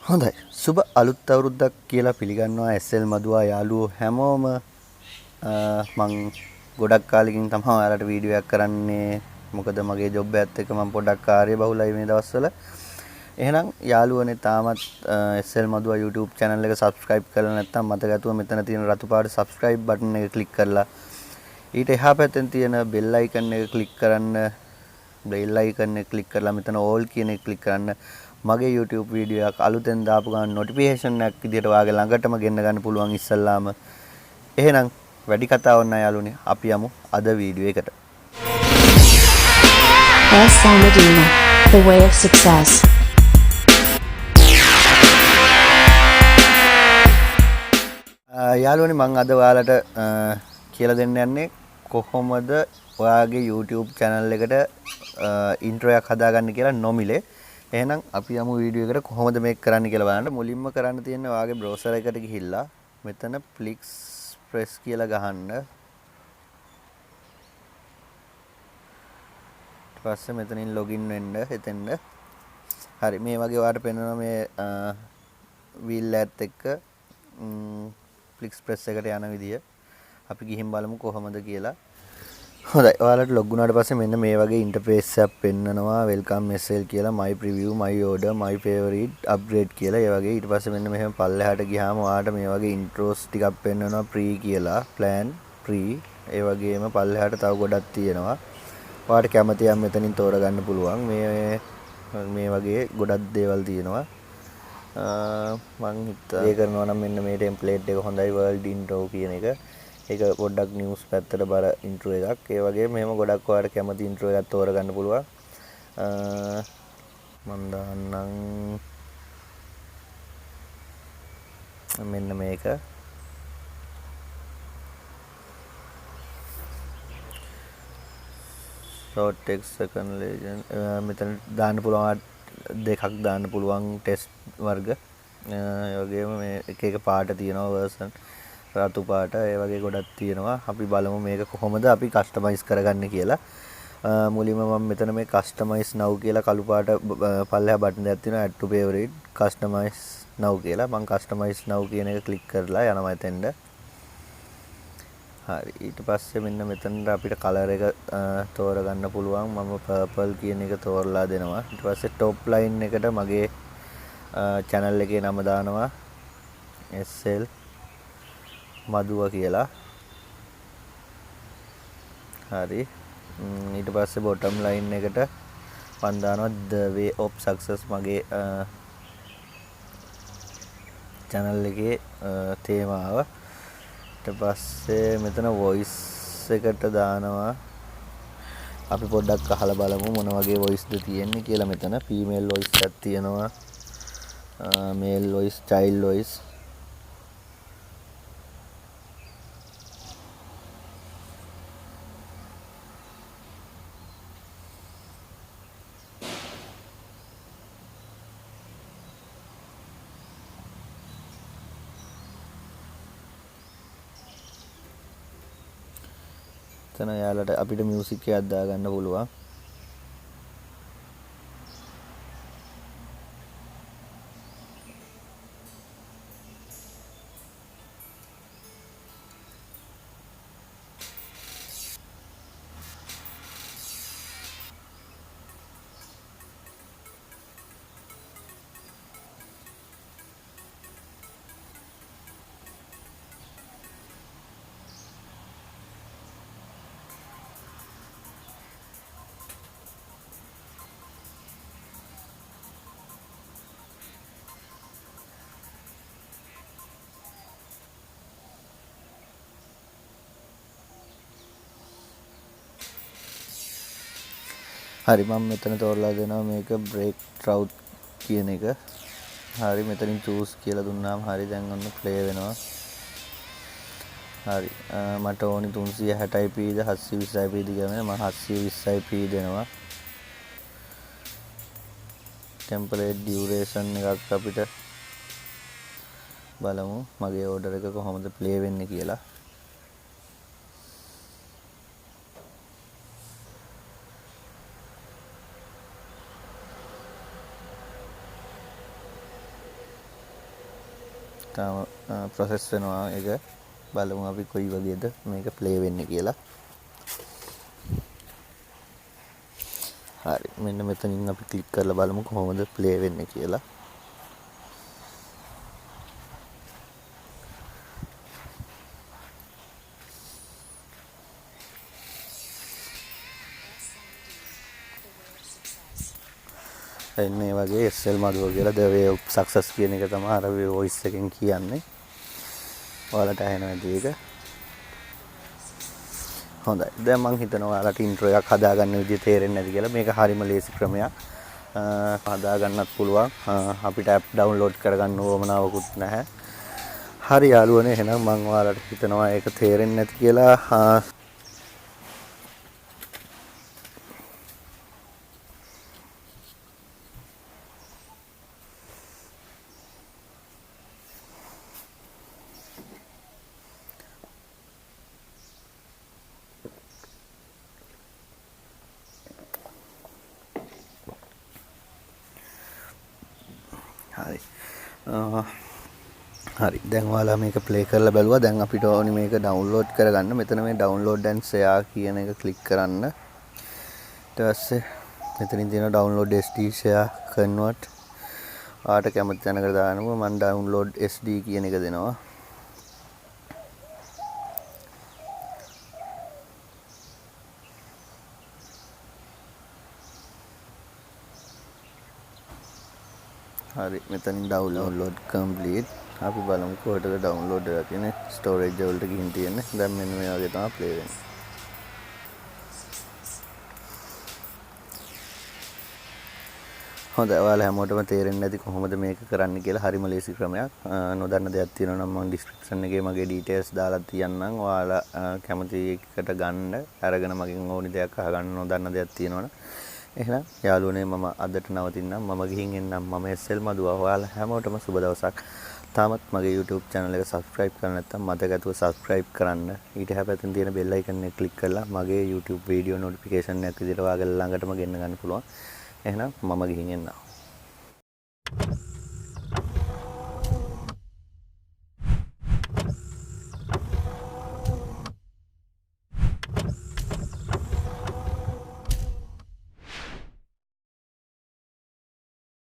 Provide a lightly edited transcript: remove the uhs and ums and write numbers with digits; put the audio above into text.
හොඳයි සුබ අලුත් අවුරුද්දක් කියලා පිළිගන්නවා SL මදුවා යාළුවෝ හැමෝම මං ගොඩක් කාලෙකින් තමයි ඔයාලට වීඩියෝ එකක් කරන්නේ මොකද මගේ ජොබ් එකත් එක්ක මම පොඩ්ඩක් කාර්යබහුලයි මේ දවස්වල එහෙනම් යාළුවනේ තාමත් SL මදුවා YouTube channel එක subscribe කරලා නැත්නම් මතකතුව මෙතන තියෙන රතු පාට subscribe button එක click කරලා ඊට එහා පැත්තෙන් තියෙන bell icon එක click කරන්න bell icon එක click කරලා මෙතන all කියන එක click කරන්න මගේ YouTube වීඩියෝ එකක් අලුතෙන් දාපු ගමන් notification එකක් විදියට ඔයාගේ ළඟටම ගෙන්න ගන්න පුළුවන් ඉස්සල්ලාම. එහෙනම් වැඩි කතාවක් නැහැ යාළුවනේ. අපි යමු අද වීඩියෝ එකට. Maduwa, the way of success. යාළුවනේ මම අද ඔයාලට කියලා දෙන්න යන්නේ කොහොමද ඔයාගේ YouTube channel එකට intro එකක් හදාගන්න කියලා නොමිලේ. එහෙනම් අපි යමු වීඩියෝ එකට කොහොමද මේක කරන්න කියලා බලන්න. මුලින්ම කරන්න තියෙන්නේ ඔයාගේ browser එකට ගිහිල්ලා මෙතන sharkfx කියලා ගහන්න. ඊට පස්සේ මෙතනින් login වෙන්න එතෙන්ද. හරි මේ වගේ ඔයාලට පෙන්වනවා මේ wheel එකත් එක්ක sharkfx එකට යන විදිය. අපි ගිහින් බලමු කොහොමද කියලා. හොඳයි ඔයාලට ලොග් වුණාට පස්සේ මෙන්න මේ වගේ ඉන්ටර්ෆේස් එකක් පෙන්නනවා වෙල්කම් SL කියලා my preview my order my favorite upgrade කියලා ඒ වගේ ඊට පස්සේ මෙන්න මෙහෙම පල්ලෙහාට ගියාම ඔයාලට මේ වගේ ඉන්ට්‍රෝස් ටිකක් පෙන්නනවා pre කියලා plan pre ඒ වගේම පල්ලෙහාට තව ගොඩක් තියෙනවා ඔයාලට කැමති යම් මෙතනින් තෝරගන්න පුළුවන් මේ වගේ ගොඩක් දේවල් තියෙනවා මම හිතා ඒ කරනවා නම් මෙන්න මේ ටෙම්ප්ලේට් එක හොඳයි world intro කියන එක ඒක පොඩ්ඩක් නිවුස් පැත්තට බර ඉන්ට්‍රෝ එකක්. ඒ වගේම මෙහෙම ගොඩක් ඔයාලට කැමති ඉන්ට්‍රෝ එකක් තෝරගන්න පුළුවන්. මම දාන්නම් මෙන්න මේක. short text second legend මෙතන දාන්න පුළුවන් දෙකක් දාන්න පුළුවන් ටෙස්ට් වර්ග. ඒ වගේම මේ එක එක පාට තියෙනවා version රතු පාට ඒ වගේ ගොඩක් තියෙනවා. අපි බලමු මේක කොහොමද අපි කස්ටමයිස් කරගන්නේ කියලා. මුලින්ම මම මෙතන මේ කස්ටමයිස් now කියලා කළු පාට පල්ලෙහා බටන් එකක් තියෙනවා add to favorite customise now කියලා. මම කස්ටමයිස් now කියන එක ක්ලික් කරලා යනවා එතෙන්ට. හරි ඊට පස්සේ මෙන්න මෙතනට අපිට කලර් එක තෝරගන්න පුළුවන්. මම purple කියන එක තෝරලා දෙනවා. ඊට පස්සේ top line එකට මගේ channel එකේ නම දානවා SL Maduwa කියලා. හරි ඊට පස්සේ bottom line එකට මම දානවා the way of success මගේ channel එකේ තේමාව. ඊට පස්සේ මෙතන voice එකට දානවා අපි පොඩ්ඩක් අහලා බලමු මොන වගේ voice ද තියෙන්නේ කියලා. මෙතන female voice එකක් තියෙනවා male voice child voice එතන යාලට අපිට මියුසික් එකක් දාගන්න පුළුවන්. හරි මම මෙතන තෝරලා දෙනවා මේක break trout කියන එක. හරි මෙතනින් choose කියලා දුන්නාම හරි දැන් ඔන්න play වෙනවා. හරි මට ඕනි 360p ද 720p ද කියලා මම 720p දෙනවා. template duration එකක් අපිට බලමු මගේ order එක කොහොමද play වෙන්නේ කියලා. තාම ප්‍රොසෙස් වෙනවා ඒක. බලමු අපි කොයි වගේද මේක ප්ලේ වෙන්නේ කියලා. හරි මෙන්න මෙතනින් අපි ක්ලික් කරලා බලමු කොහොමද ප්ලේ වෙන්නේ කියලා. එන්නේ වගේ SL මදුව කියලා the way of success කියන එක තමයි අර voice එකෙන් කියන්නේ. ඔයාලට ඇහෙනවා ඇති ඒක. හොඳයි. දැන් මම හිතනවා ඔයාලට ඉන්ට්‍රෝ එකක් හදාගන්න විදිය තේරෙන්නේ නැති කියලා. මේක හරිම ලේසි ක්‍රමයක්. හදාගන්නත් පුළුවන්. අපිට app download කරගන්න ඕමනාවකුත් නැහැ. හරි යාළුවනේ එහෙනම් මම ඔයාලට හිතනවා ඒක තේරෙන්නේ නැති කියලා. හරි. හරි දැන් ඔයාලා මේක ප්ලේ කරලා බැලුවා. දැන් අපිට ඕනි මේක ඩවුන්ලෝඩ් කරගන්න. මෙතන මේ ඩවුන්ලෝඩ් ඇන්ඩ් ෂෙයා කියන එක ක්ලික් කරන්න. ඊට පස්සේ මෙතනින් තියෙනවා ඩවුන්ලෝඩ් SD ෂෙයා කන්වර්ට්. ඔයාලට කැමති තැනකට දානවා. මම ඩවුන්ලෝඩ් SD කියන එක දෙනවා. හරි මෙතනින් ඩවුන්ලෝඩ් කම්ප්ලීට්. අපි බලමු කොහෙටද ඩවුන්ලෝඩ් වෙලා තියෙන්නේ. ස්ටෝරේජ් වලට ගිහින් තියෙන්නේ. දැන් මෙන්න මේ වගේ තමයි ප්ලේ වෙන්නේ. හොඳයි ඔයාලා හැමෝටම තේරෙන්නේ නැති කොහොමද මේක කරන්න කියලා. හරිම ලේසි ක්‍රමයක්. නොදන්න දෙයක් තියෙනවා නම් මම ඩිස්ක්‍රිප්ෂන් එකේ මගේ ඩීටේල්ස් දාලා තියන්නම්. ඔයාලා කැමති එකට ගන්න අරගෙන මගෙන් ඕනි දෙයක් අහගන්න නොදන්න දෙයක් තියෙනවනේ. එහෙනම් යාළුවනේ මම අදට නවතින්නම්. මම ගිහින් එන්නම්. මම SL මදුවා. ඔයාලා හැමෝටම සුබ දවසක්. තාමත් මගේ YouTube channel එක subscribe කරලා නැත්නම් මතකතුව subscribe කරන්න. ඊට හැපැතින් තියෙන bell icon එක click කරලා මගේ YouTube video notification එකක් විදිහට ඔයාගේ ළඟටම ගෙන්න ගන්න පුළුවන්. එහෙනම් මම ගිහින් එන්නම්.